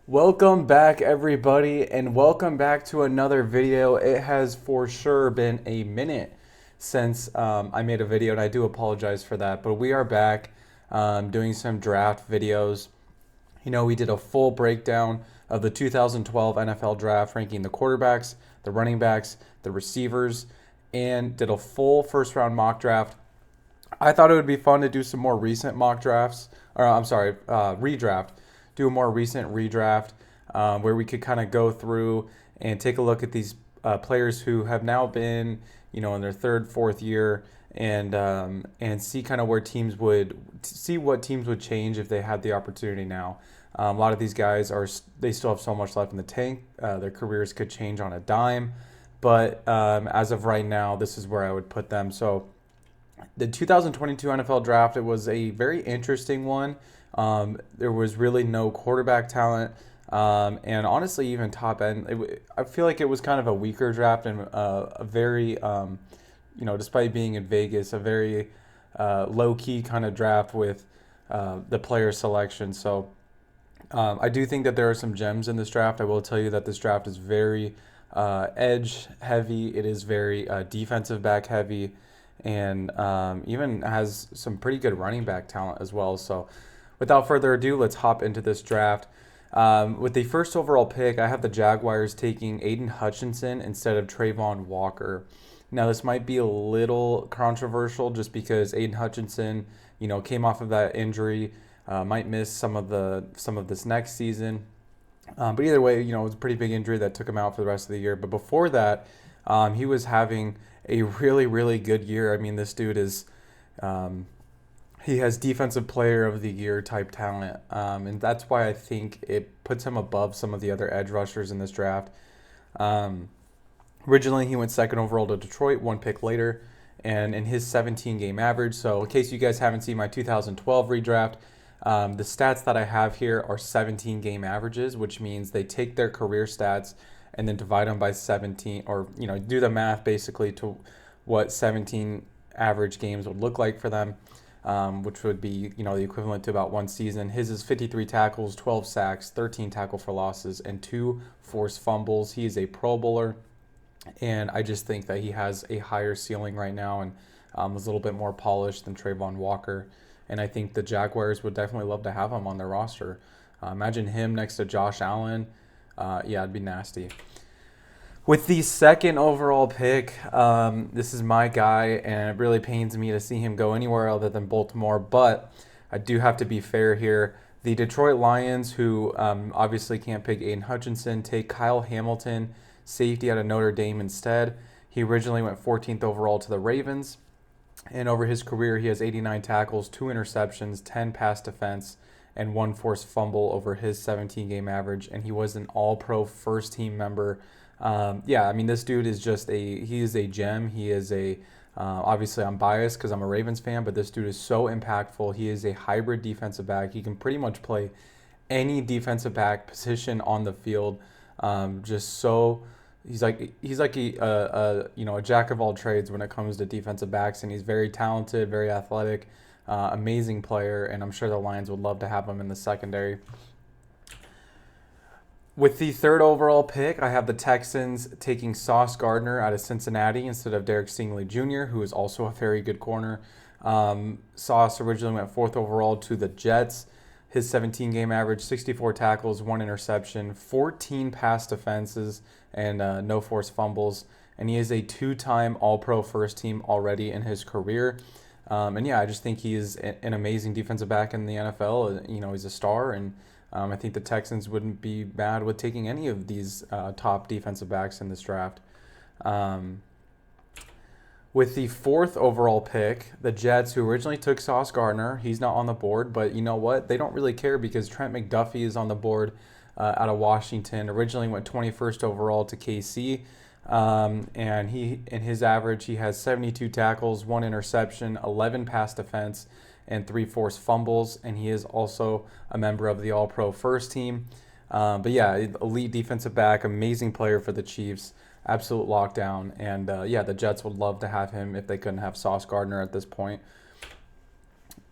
Welcome back, everybody, and welcome back to another video. It has for sure been a minute since I made a video, and I do apologize for that, but we are back doing some draft videos. We did a full breakdown of the 2012 NFL draft, ranking the quarterbacks, the running backs, the receivers, and did a full first round mock draft. I thought it would be fun to do some more recent mock drafts, or I'm sorry, redraft. Do a more recent redraft where we could kind of go through and take a look at these players who have now been, in their third, fourth year, and see kind of where teams would see what teams would change if they had the opportunity now. A lot of these guys they still have so much left in the tank. Their careers could change on a dime, but as of right now, this is where I would put them. So the 2022 NFL draft, it was a very interesting one. There was really no quarterback talent, and honestly, even top end. I feel like it was kind of a weaker draft and a very, despite being in Vegas, a very low key kind of draft with the player selection. So I do think that there are some gems in this draft. I will tell you that this draft is very edge heavy. It is very defensive back heavy, and even has some pretty good running back talent as well. So without further ado, let's hop into this draft. With the first overall pick, I have the Jaguars taking Aiden Hutchinson instead of Trayvon Walker. Now, this might be a little controversial just because Aiden Hutchinson, came off of that injury, might miss some of this next season. But either way, it was a pretty big injury that took him out for the rest of the year. But before that, he was having a really, really good year. I mean, this dude is, he has defensive player of the year type talent. And that's why I think it puts him above some of the other edge rushers in this draft. Originally, he went second overall to Detroit, one pick later, and in his 17-game average. So in case you guys haven't seen my 2012 redraft, the stats that I have here are 17-game averages, which means they take their career stats and then divide them by 17, or do the math basically to what 17 average games would look like for them, which would be the equivalent to about one season. His is 53 tackles, 12 sacks, 13 tackle for losses, and 2 forced fumbles. He is a Pro Bowler, and I just think that he has a higher ceiling right now and is a little bit more polished than Trayvon Walker. And I think the Jaguars would definitely love to have him on their roster. Imagine him next to Josh Allen. Yeah, it'd be nasty. With the second overall pick, this is my guy, and it really pains me to see him go anywhere other than Baltimore. But I do have to be fair here. The Detroit Lions, who obviously can't pick Aiden Hutchinson, take Kyle Hamilton, safety out of Notre Dame instead. He originally went 14th overall to the Ravens. And over his career, he has 89 tackles, 2 interceptions, 10 pass defense, and 1 forced fumble over his 17-game average. And he was an all-pro first-team member. This dude is he is a gem. He is obviously I'm biased because I'm a Ravens fan, but this dude is so impactful. He is a hybrid defensive back. He can pretty much play any defensive back position on the field. He's like a jack of all trades when it comes to defensive backs, and he's very talented, very athletic, amazing player, and I'm sure the Lions would love to have him in the secondary. With the third overall pick, I have the Texans taking Sauce Gardner out of Cincinnati instead of Derek Stingley Jr., who is also a very good corner. Sauce originally went 4th overall to the Jets. His 17-game average, 64 tackles, 1 interception, 14 pass defenses, and no forced fumbles. And he is a 2-time All-Pro first team already in his career. I just think he is an amazing defensive back in the NFL. He's a star, and I think the Texans wouldn't be bad with taking any of these top defensive backs in this draft. With the 4th overall pick, the Jets, who originally took Sauce Gardner, he's not on the board, but you know what? They don't really care because Trent McDuffie is on the board out of Washington. Originally went 21st overall to KC, and in his average, he has 72 tackles, 1 interception, 11 pass defense, and 3 forced fumbles, and he is also a member of the All-Pro first team. Elite defensive back, amazing player for the Chiefs. Absolute lockdown, and the Jets would love to have him if they couldn't have Sauce Gardner at this point.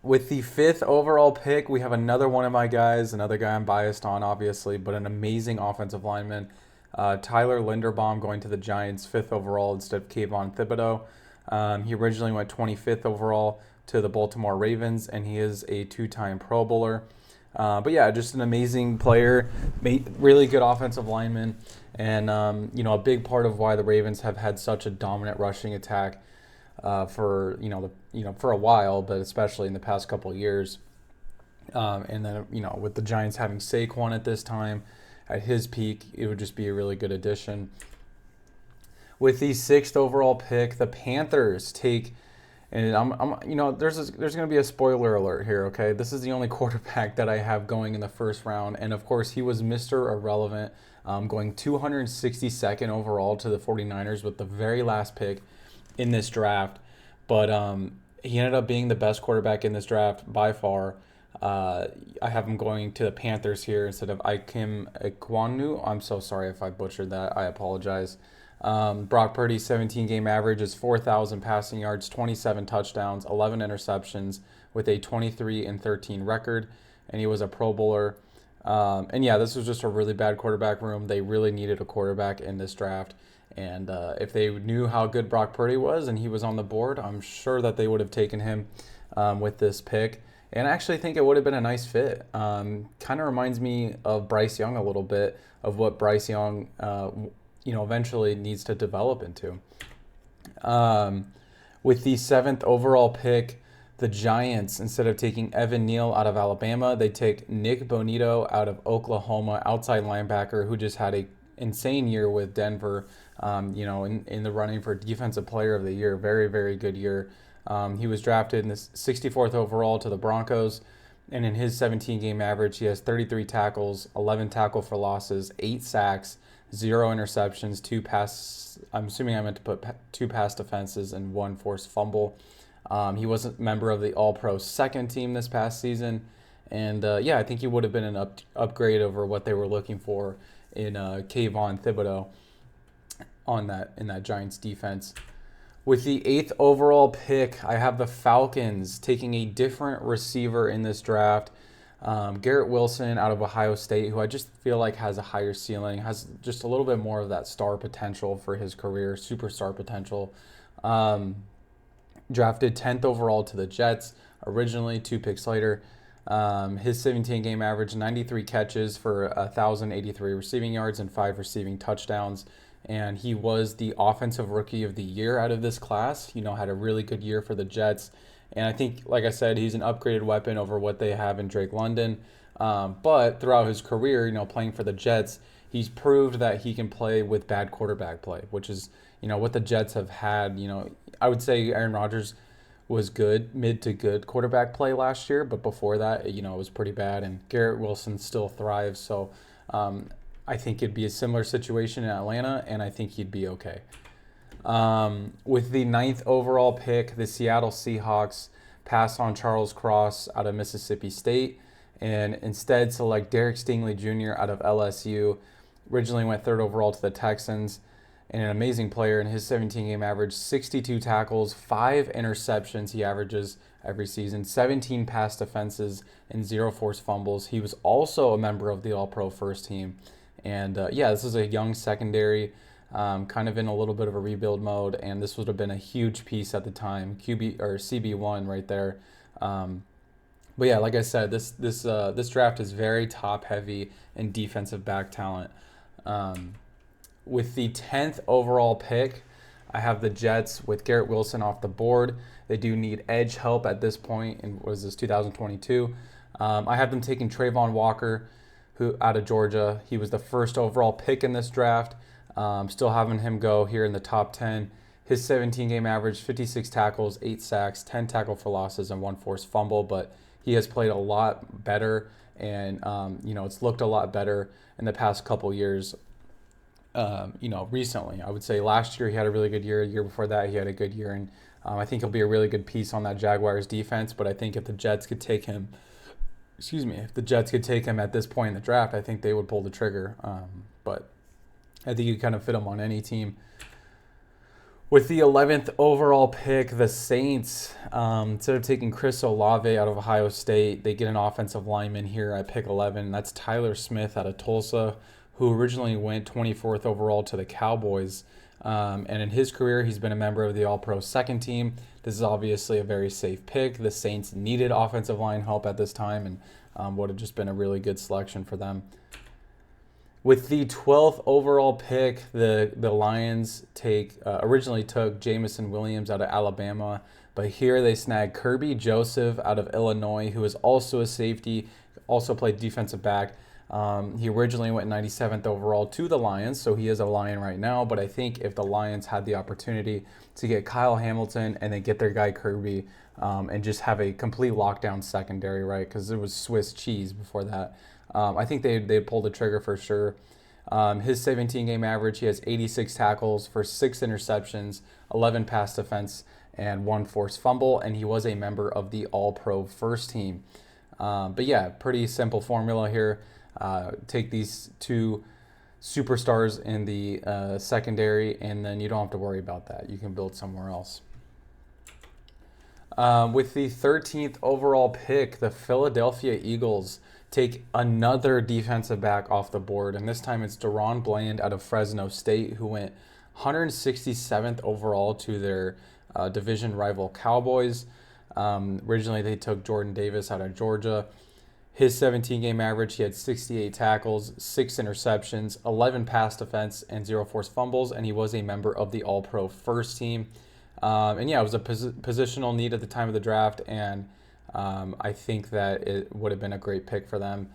With the 5th overall pick, we have another one of my guys, another guy I'm biased on, obviously, but an amazing offensive lineman. Tyler Linderbaum going to the Giants 5th overall instead of Kayvon Thibodeau. He originally went 25th overall to the Baltimore Ravens, and he is a 2-time Pro Bowler. But yeah, just an amazing player, really good offensive lineman, and a big part of why the Ravens have had such a dominant rushing attack for for a while, but especially in the past couple of years. And then with the Giants having Saquon at this time, at his peak, it would just be a really good addition. With the 6th overall pick, the Panthers take, and there's going to be a spoiler alert here. Okay, this is the only quarterback that I have going in the first round, and of course he was Mr. Irrelevant, going 262nd overall to the 49ers with the very last pick in this draft, but he ended up being the best quarterback in this draft by far. I have him going to the Panthers here instead of Ikem Ekwonu. I'm so sorry if I butchered that. I apologize. Brock Purdy's 17-game average is 4,000 passing yards, 27 touchdowns, 11 interceptions with a 23-13 record, and he was a Pro Bowler. And yeah, this was just a really bad quarterback room. They really needed a quarterback in this draft. And if they knew how good Brock Purdy was and he was on the board, I'm sure that they would have taken him with this pick. And I actually think it would have been a nice fit. Kind of reminds me of Bryce Young a little bit, of what Bryce Young, eventually needs to develop into. With the 7th overall pick, the Giants, instead of taking Evan Neal out of Alabama, they take Nick Bonito out of Oklahoma, outside linebacker, who just had a insane year with Denver, in the running for Defensive Player of the Year. Very, very good year. He was drafted in the 64th overall to the Broncos, and in his 17-game average, he has 33 tackles, 11 tackle for losses, 8 sacks, 0 interceptions, 2 pass. I'm assuming I meant to put 2 pass defenses and 1 forced fumble. He was a member of the All-Pro second team this past season, and I think he would have been an upgrade over what they were looking for in Kayvon Thibodeau in that Giants defense. With the 8th overall pick, I have the Falcons taking a different receiver in this draft. Garrett Wilson out of Ohio State, who I just feel like has a higher ceiling, has just a little bit more of that star potential for his career, superstar potential. Drafted 10th overall to the Jets, originally 2 picks later. His 17-game average, 93 catches for 1,083 receiving yards and 5 receiving touchdowns. And he was the offensive rookie of the year out of this class. Had a really good year for the Jets. And I think, like I said, he's an upgraded weapon over what they have in Drake London. But throughout his career, playing for the Jets, he's proved that he can play with bad quarterback play, which is, what the Jets have had. I would say Aaron Rodgers was good, mid to good quarterback play last year, but before that, it was pretty bad. And Garrett Wilson still thrives. So I think it'd be a similar situation in Atlanta, and I think he'd be okay. With the 9th overall pick, the Seattle Seahawks pass on Charles Cross out of Mississippi State and instead select Derek Stingley Jr. out of LSU. Originally went 3rd overall to the Texans, and an amazing player. In his 17-game average, 62 tackles, 5 interceptions he averages every season, 17 pass defenses, and 0 forced fumbles. He was also a member of the All-Pro first team. And this is a young secondary, kind of in a little bit of a rebuild mode, and this would have been a huge piece at the time, QB or CB1 right there. But yeah, like I said, this draft is very top heavy in defensive back talent. With the 10th overall pick, I have the Jets with Garrett Wilson off the board. They do need edge help at this point in 2022. I have them taking Trayvon Walker, who out of Georgia. He was the 1st overall pick in this draft. Still having him go here in the top 10. His 17-game average, 56 tackles, 8 sacks, 10 tackle for losses, and 1 forced fumble. But he has played a lot better, and it's looked a lot better in the past couple years. Recently, I would say last year he had a really good year. The year before that, he had a good year, and I think he'll be a really good piece on that Jaguars defense. But I think if the Jets could take him, at this point in the draft, I think they would pull the trigger. But I think you kind of fit him on any team. With the 11th overall pick, the Saints, instead of taking Chris Olave out of Ohio State, they get an offensive lineman here at pick 11. That's Tyler Smith out of Tulsa, who originally went 24th overall to the Cowboys. And in his career, he's been a member of the All-Pro second team. This is obviously a very safe pick. The Saints needed offensive line help at this time, and would have just been a really good selection for them. With the 12th overall pick, the Lions originally took Jamison Williams out of Alabama, but here they snagged Kirby Joseph out of Illinois, who is also a safety, also played defensive back. He originally went 97th overall to the Lions, so he is a Lion right now, but I think if the Lions had the opportunity to get Kyle Hamilton and then get their guy Kirby and just have a complete lockdown secondary, right, because it was Swiss cheese before that, I think they'd pull the trigger for sure. His 17-game average, he has 86 tackles for 6 interceptions, 11 pass defense, and 1 forced fumble, and he was a member of the All-Pro first team. But yeah, pretty simple formula here. Take these two superstars in the secondary, and then you don't have to worry about that. You can build somewhere else. With the 13th overall pick, the Philadelphia Eagles take another defensive back off the board, and this time it's Deron Bland out of Fresno State, who went 167th overall to their division rival Cowboys. Originally, they took Jordan Davis out of Georgia. His 17-game average, he had 68 tackles, 6 interceptions, 11 pass defense, and 0 forced fumbles, and he was a member of the All-Pro first team. And yeah, it was a positional need at the time of the draft, and I think that it would have been a great pick for them.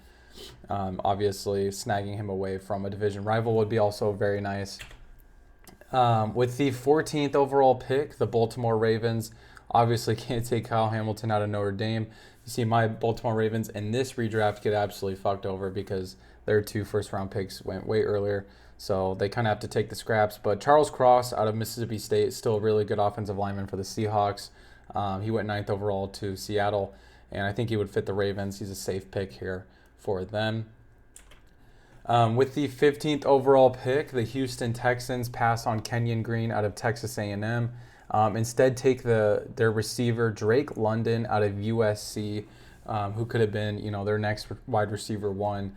Obviously, snagging him away from a division rival would be also very nice. With the 14th overall pick, the Baltimore Ravens obviously can't take Kyle Hamilton out of Notre Dame. You see my Baltimore Ravens in this redraft get absolutely fucked over because their 2 first-round picks went way earlier. So they kind of have to take the scraps. But Charles Cross out of Mississippi State is still a really good offensive lineman for the Seahawks. He went 9th overall to Seattle, and I think he would fit the Ravens. He's a safe pick here for them. With the 15th overall pick, the Houston Texans pass on Kenyon Green out of Texas A&M. Instead, take their receiver Drake London out of USC, who could have been their next wide receiver 1.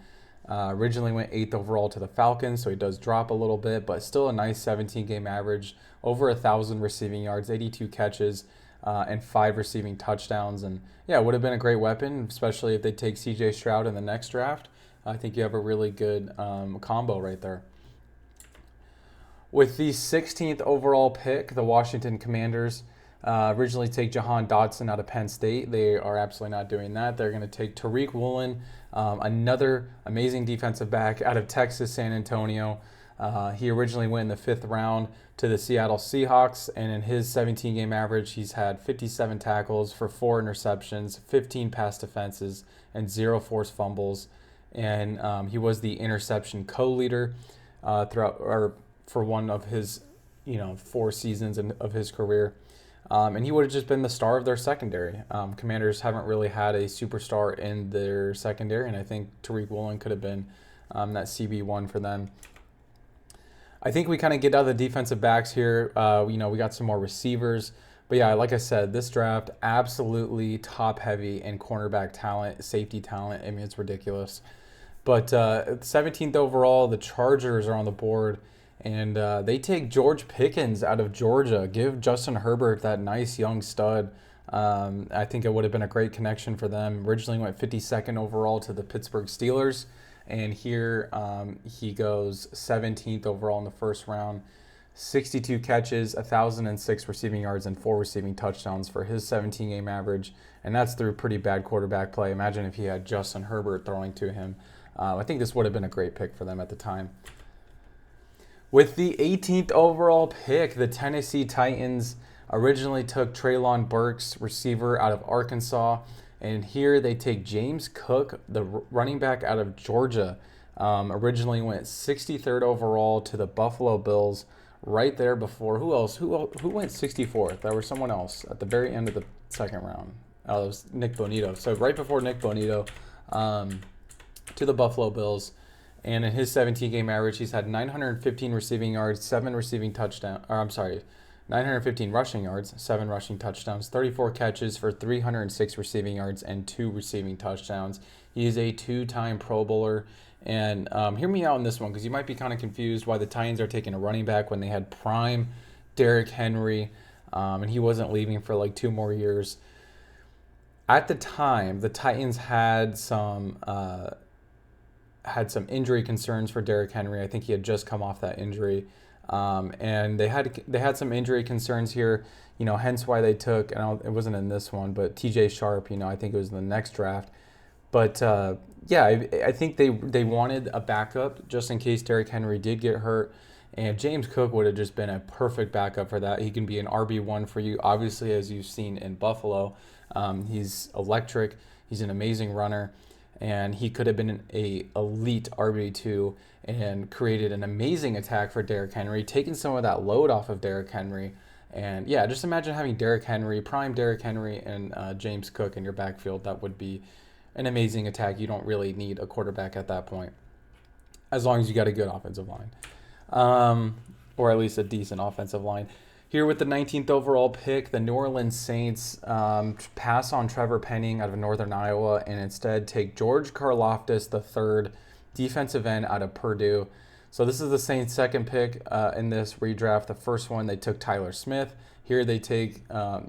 Originally went 8th overall to the Falcons, so he does drop a little bit, but still a nice 17-game average, over 1,000 receiving yards, 82 catches, and 5 receiving touchdowns. And yeah, it would have been a great weapon, especially if they take C.J. Stroud in the next draft. I think you have a really good combo right there. With the 16th overall pick, the Washington Commanders originally take Jahan Dotson out of Penn State. They are absolutely not doing that. They're going to take Tariq Woolen, another amazing defensive back out of Texas San Antonio. He originally went in the 5th round to the Seattle Seahawks, and in his 17-game average, he's had 57 tackles for 4 interceptions, 15 pass defenses, and 0 forced fumbles. And he was the interception co-leader for one of his 4 seasons of his career. And he would have just been the star of their secondary. Commanders haven't really had a superstar in their secondary, and I think Tariq Woolen could have been that CB1 for them. I think we kind of get out of the defensive backs here. We got some more receivers. But yeah, like I said, this draft absolutely top-heavy in cornerback talent, safety talent. I mean, it's ridiculous. But 17th overall, the Chargers are on the board. And they take George Pickens out of Georgia. Give Justin Herbert that nice young stud. I think it would have been a great connection for them. Originally went 52nd overall to the Pittsburgh Steelers. And here he goes 17th overall in the 1st round. 62 catches, 1,006 receiving yards, and 4 receiving touchdowns for his 17-game average. And that's through pretty bad quarterback play. Imagine if he had Justin Herbert throwing to him. I think this would have been a great pick for them at the time. With the 18th overall pick, the Tennessee Titans originally took Treylon Burks, receiver out of Arkansas. And here they take James Cook, the running back out of Georgia. Originally went 63rd overall to the Buffalo Bills. Right there before, who else? Who went 64th? There was someone else at the very end of the 2nd round. It was Nick Bonito. So right before Nick Bonito to the Buffalo Bills. And in his 17-game average, he's had 915 receiving yards, 7 receiving touchdowns. 9 915 rushing yards, 7 rushing touchdowns, 34 catches for 306 receiving yards, and 2 receiving touchdowns. He is a 2-time Pro Bowler. And hear me out on this one, because you might be kind of confused why the Titans are taking a running back when they had prime Derrick Henry, and he wasn't leaving for like 2 more years. At the time, the Titans had some injury concerns for Derrick Henry. I think he had just come off that injury. And they had some injury concerns here, hence why they took, and it wasn't in this one, but TJ Sharp, I think it was in the next draft. But I think they wanted a backup just in case Derrick Henry did get hurt. And James Cook would have just been a perfect backup for that. He can be an RB1 for you, obviously, as you've seen in Buffalo. He's electric. He's an amazing runner. And he could have been an elite RB2 and created an amazing attack for Derrick Henry, taking some of that load off of Derrick Henry. And yeah, just imagine having Derrick Henry, prime Derrick Henry, and James Cook in your backfield. That would be an amazing attack. You don't really need a quarterback at that point, as long as you got a good offensive line, or at least a decent offensive line. Here with the 19th overall pick, the New Orleans Saints pass on Trevor Penning out of Northern Iowa and instead take George Karlaftis III, defensive end out of Purdue. So this is the Saints' second pick in this redraft. The first one, they took Tyler Smith. Here they take, a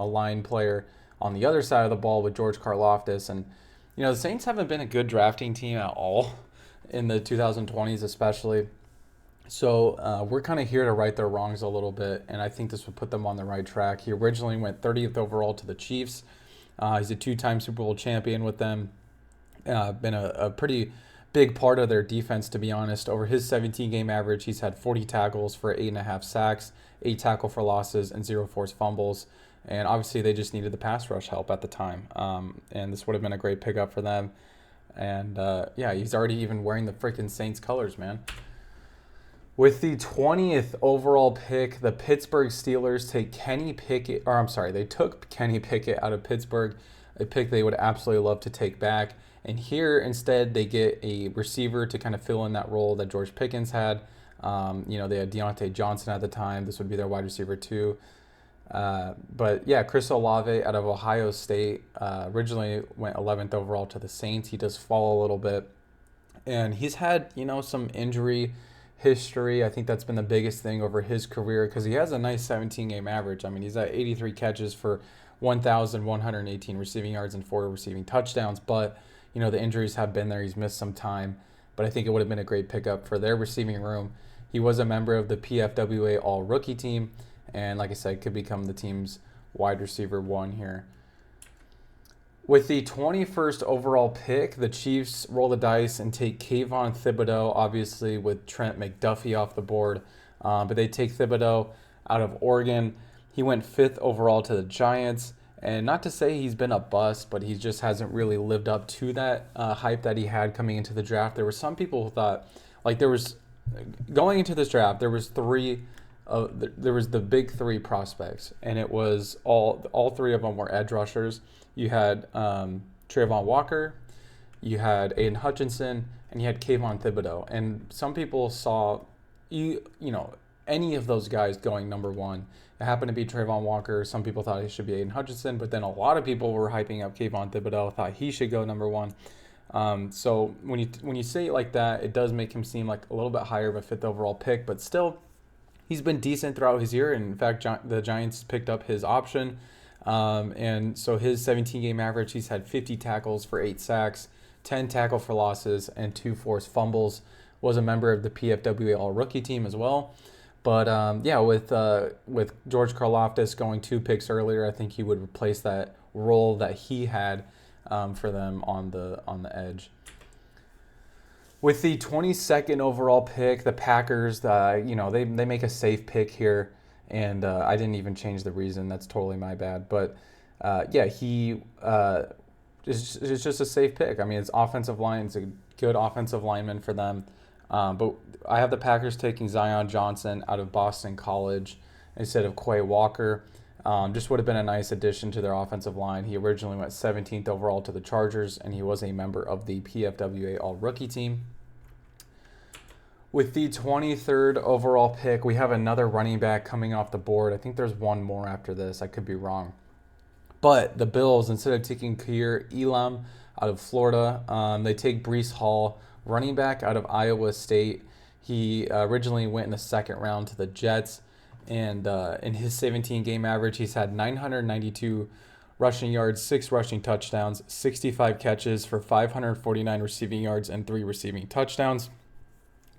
line player on the other side of the ball with George Karlaftis. And, the Saints haven't been a good drafting team at all in the 2020s especially. So we're kind of here to right their wrongs a little bit, and I think this would put them on the right track. He originally went 30th overall to the Chiefs. He's a 2-time Super Bowl champion with them. Been a pretty big part of their defense, to be honest. Over his 17-game average, he's had 40 tackles for 8.5 sacks, 8 tackle for losses, and 0 forced fumbles. And obviously, they just needed the pass rush help at the time. And this would have been a great pickup for them. And he's already even wearing the freaking Saints colors, man. With the 20th overall pick, the Pittsburgh Steelers take they took Kenny Pickett out of Pittsburgh, a pick they would absolutely love to take back. And here, instead, they get a receiver to kind of fill in that role that George Pickens had. They had Deontay Johnson at the time. This would be their wide receiver too. Chris Olave out of Ohio State originally went 11th overall to the Saints. He does fall a little bit. And he's had, some injury history. I think that's been the biggest thing over his career because he has a nice 17-game average. I mean, he's at 83 catches for 1,118 receiving yards and 4 receiving touchdowns. But, the injuries have been there. He's missed some time. But I think it would have been a great pickup for their receiving room. He was a member of the PFWA All-Rookie team. And like I said, could become the team's wide receiver 1 here. With the 21st overall pick, the Chiefs roll the dice and take Kayvon Thibodeau, obviously with Trent McDuffie off the board. But they take Thibodeau out of Oregon. He went 5th overall to the Giants. And not to say he's been a bust, but he just hasn't really lived up to that hype that he had coming into the draft. There were some people who thought, going into this draft, there was the big 3 prospects, and it was all 3 of them were edge rushers. You had Trayvon Walker, you had Aiden Hutchinson, and you had Kayvon Thibodeau. And some people saw, any of those guys going number 1. It happened to be Trayvon Walker. Some people thought he should be Aiden Hutchinson, but then a lot of people were hyping up Kayvon Thibodeau, thought he should go number 1. So when you say it like that, it does make him seem like a little bit higher of a 5th overall pick, but still, he's been decent throughout his year. And in fact, the Giants picked up his option. And so his 17-game average, he's had 50 tackles for 8 sacks, 10 tackle for losses, and 2 forced fumbles. Was a member of the PFWA All-Rookie team as well. But with George Karlaftis going 2 picks earlier, I think he would replace that role that he had for them on the edge. With the 22nd overall pick, the Packers, they make a safe pick here, and I didn't even change the reason. That's totally my bad. But he is just a safe pick. I mean, it's offensive line. It's a good offensive lineman for them. But I have the Packers taking Zion Johnson out of Boston College instead of Quay Walker. Just would have been a nice addition to their offensive line. He originally went 17th overall to the Chargers, and he was a member of the PFWA All-Rookie team. With the 23rd overall pick, we have another running back coming off the board. I think there's one more after this. I could be wrong. But the Bills, instead of taking Kaiir Elam out of Florida, they take Breece Hall, running back out of Iowa State. He originally went in the second round to the Jets. And in his 17-game average, he's had 992 rushing yards, 6 rushing touchdowns, 65 catches for 549 receiving yards, and 3 receiving touchdowns.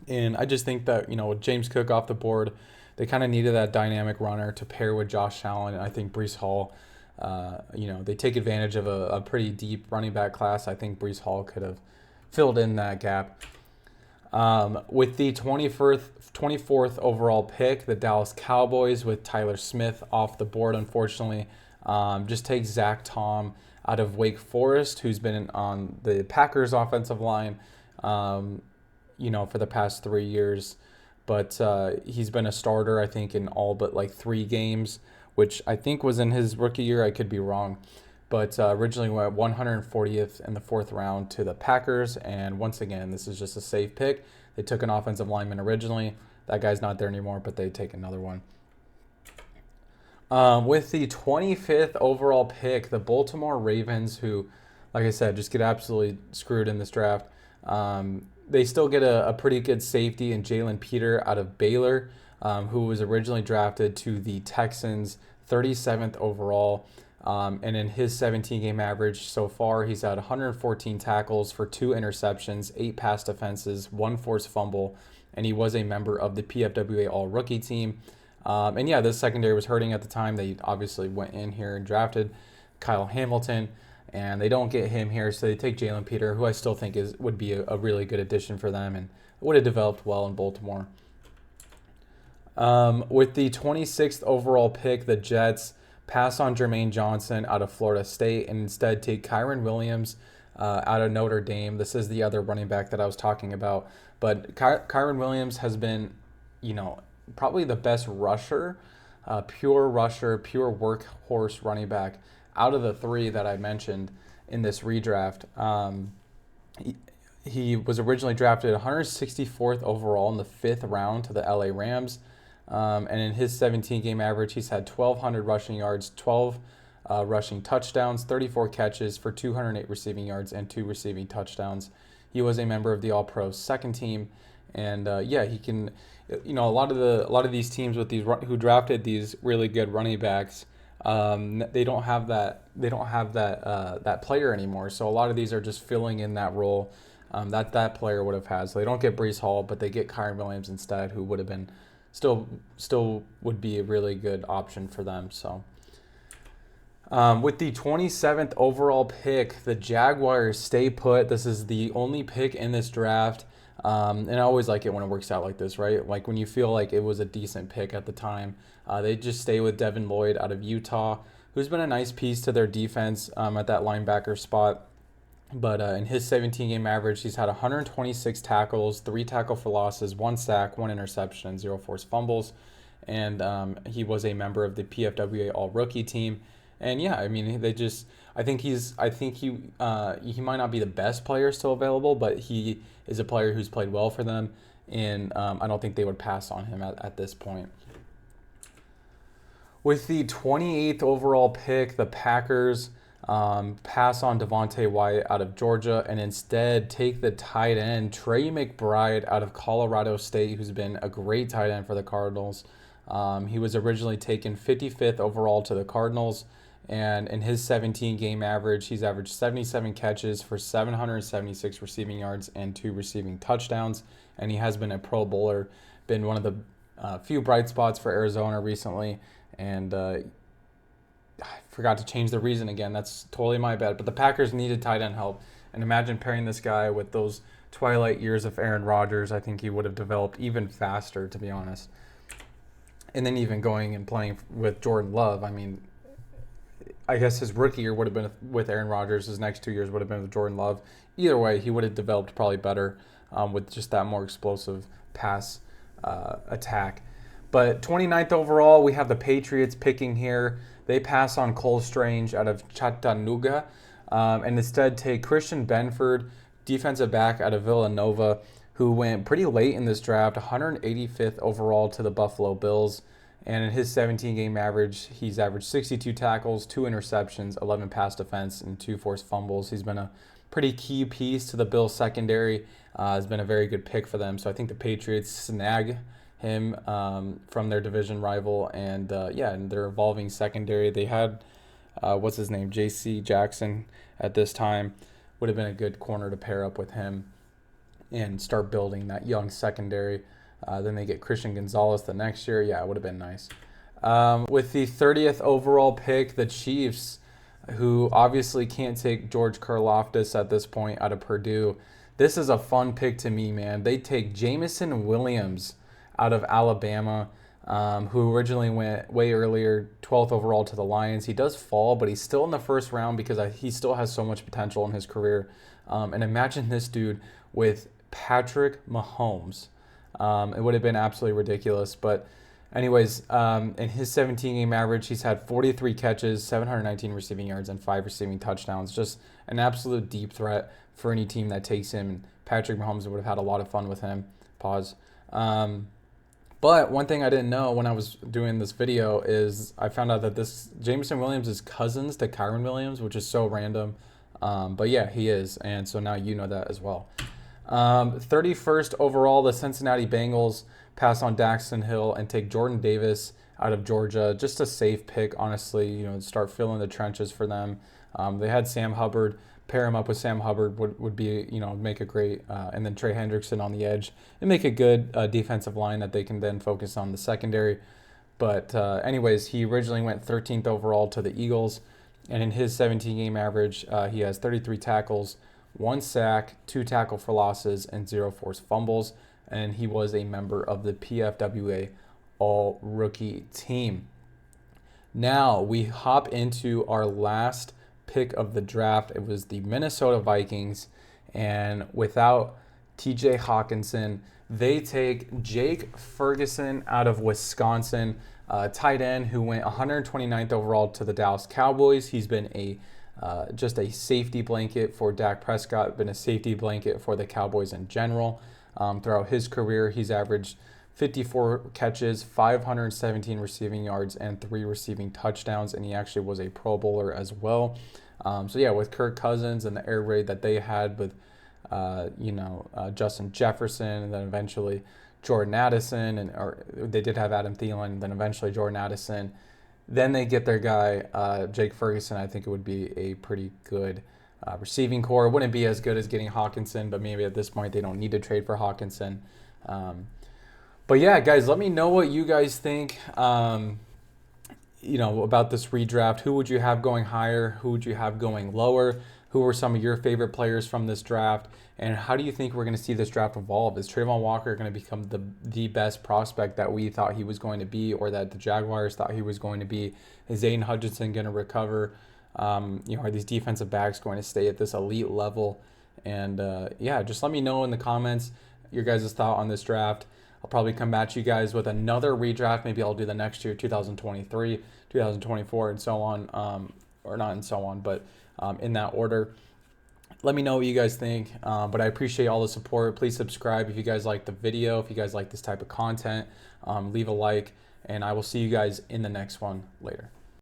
And I just think that, with James Cook off the board, they kind of needed that dynamic runner to pair with Josh Allen. And I think Breece Hall, they take advantage of a pretty deep running back class. I think Breece Hall could have filled in that gap. With the 24th overall pick, the Dallas Cowboys with Tyler Smith off the board, unfortunately, just take Zach Tom out of Wake Forest, who's been on the Packers offensive line, for the past 3 years. But he's been a starter, I think, in all but like 3 games, which I think was in his rookie year. I could be wrong. But originally went 140th in the 4th round to the Packers. And once again, this is just a safe pick. They took an offensive lineman originally. That guy's not there anymore, but they take another one. With the 25th overall pick, the Baltimore Ravens, who, like I said, just get absolutely screwed in this draft. They still get a pretty good safety in Jalen Peter out of Baylor, who was originally drafted to the Texans, 37th overall. And in his 17-game average so far, he's had 114 tackles for 2 interceptions, 8 pass defenses, 1 forced fumble, and he was a member of the PFWA All-Rookie team. This secondary was hurting at the time. They obviously went in here and drafted Kyle Hamilton, and they don't get him here, so they take Jalen Peter, who I still think would be a really good addition for them and would have developed well in Baltimore. With the 26th overall pick, the Jets pass on Jermaine Johnson out of Florida State and instead take Kyren Williams out of Notre Dame. This is the other running back that I was talking about. But Kyren Williams has been, probably the best rusher, pure workhorse running back out of the 3 that I mentioned in this redraft. He was originally drafted 164th overall in the 5th round to the LA Rams. And in his 17-game average, he's had 1,200 rushing yards, 12 rushing touchdowns, 34 catches for 208 receiving yards, and 2 receiving touchdowns. He was a member of the All-Pro second team, and he can. A lot of these teams with these who drafted these really good running backs, they don't have that player anymore. So a lot of these are just filling in that role that player would have had. So they don't get Breece Hall, but they get Kyren Williams instead, who would have been. Still would be a really good option for them. So, with the 27th overall pick, the Jaguars stay put. This is the only pick in this draft, and I always like it when it works out like this, right? Like when you feel like it was a decent pick at the time. They just stay with Devin Lloyd out of Utah, who's been a nice piece to their defense at that linebacker spot. But in his 17-game average, he's had 126 tackles, 3 tackle for losses, 1 sack, 1 interception, and 0 forced fumbles. And he was a member of the PFWA All-Rookie team. And I think he might not be the best player still available, but he is a player who's played well for them. And I don't think they would pass on him at this point. With the 28th overall pick, the Packers pass on Devontae Wyatt out of Georgia and instead take the tight end Trey McBride out of Colorado State, who's been a great tight end for the Cardinals. He was originally taken 55th overall to the Cardinals, and in his 17-game average, he's averaged 77 catches for 776 receiving yards and 2 receiving touchdowns, and he has been a Pro Bowler, been one of the few bright spots for Arizona recently, and I forgot to change the reason again. That's totally my bad. But the Packers needed tight end help. And imagine pairing this guy with those twilight years of Aaron Rodgers. I think he would have developed even faster, to be honest. And then even going and playing with Jordan Love. I mean, I guess his rookie year would have been with Aaron Rodgers. His next 2 years would have been with Jordan Love. Either way, he would have developed probably better with just that more explosive pass attack. But 29th overall, we have the Patriots picking here. They pass on Cole Strange out of Chattanooga and instead take Christian Benford, defensive back out of Villanova, who went pretty late in this draft, 185th overall to the Buffalo Bills. And in his 17-game average, he's averaged 62 tackles, 2 interceptions, 11 pass defense, and 2 forced fumbles. He's been a pretty key piece to the Bills secondary. Has been a very good pick for them. So I think the Patriots snag him from their division rival. And in their evolving secondary, they had, what's his name, J.C. Jackson at this time. Would have been a good corner to pair up with him and start building that young secondary. Then they get Christian Gonzalez the next year. Yeah, it would have been nice. With the 30th overall pick, the Chiefs, who obviously can't take George Karlaftis at this point out of Purdue. This is a fun pick to me, man. They take Jameson Williams out of Alabama, who originally went way earlier, 12th overall to the Lions. He does fall, but he's still in the first round because he still has so much potential in his career. And imagine this dude with Patrick Mahomes. It would have been absolutely ridiculous. But anyways, in his 17-game average, he's had 43 catches, 719 receiving yards, and 5 receiving touchdowns. Just an absolute deep threat for any team that takes him. And Patrick Mahomes would have had a lot of fun with him. Pause. But one thing I didn't know when I was doing this video is I found out that this Jameson Williams is cousins to Kyron Williams, which is so random. But yeah, he is. And so now you know that as well. 31st overall, the Cincinnati Bengals pass on Daxton Hill and take Jordan Davis out of Georgia. Just a safe pick, honestly, start filling the trenches for them. They had Sam Hubbard. Pair him up with Sam Hubbard would be, make a great, and then Trey Hendrickson on the edge and make a good defensive line that they can then focus on the secondary. But anyways, he originally went 13th overall to the Eagles. And in his 17-game average, he has 33 tackles, 1 sack, 2 tackle for losses, and 0 forced fumbles. And he was a member of the PFWA All-Rookie team. Now we hop into our last pick of the draft. It was the Minnesota Vikings. And without TJ Hawkinson, they take Jake Ferguson out of Wisconsin, tight end who went 129th overall to the Dallas Cowboys. He's been just a safety blanket for Dak Prescott, been a safety blanket for the Cowboys in general. Throughout his career, he's averaged 54 catches, 517 receiving yards, and 3 receiving touchdowns, and he actually was a Pro Bowler as well. So yeah, with Kirk Cousins and the air raid that they had with, Justin Jefferson, and then eventually Jordan Addison, or they did have Adam Thielen, and then eventually Jordan Addison. Then they get their guy, Jake Ferguson. I think it would be a pretty good receiving core. It wouldn't be as good as getting Hawkinson, but maybe at this point they don't need to trade for Hawkinson. But yeah, guys, let me know what you guys think, about this redraft. Who would you have going higher? Who would you have going lower? Who were some of your favorite players from this draft? And how do you think we're going to see this draft evolve? Is Trayvon Walker going to become the best prospect that we thought he was going to be, or that the Jaguars thought he was going to be? Is Aiden Hutchinson going to recover? Are these defensive backs going to stay at this elite level? And just let me know in the comments your guys' thought on this draft. I'll probably come back to you guys with another redraft. Maybe I'll do the next year, 2023, 2024, and so on. Or not and so on, but in that order. Let me know what you guys think. But I appreciate all the support. Please subscribe if you guys like the video. If you guys like this type of content, leave a like. And I will see you guys in the next one later.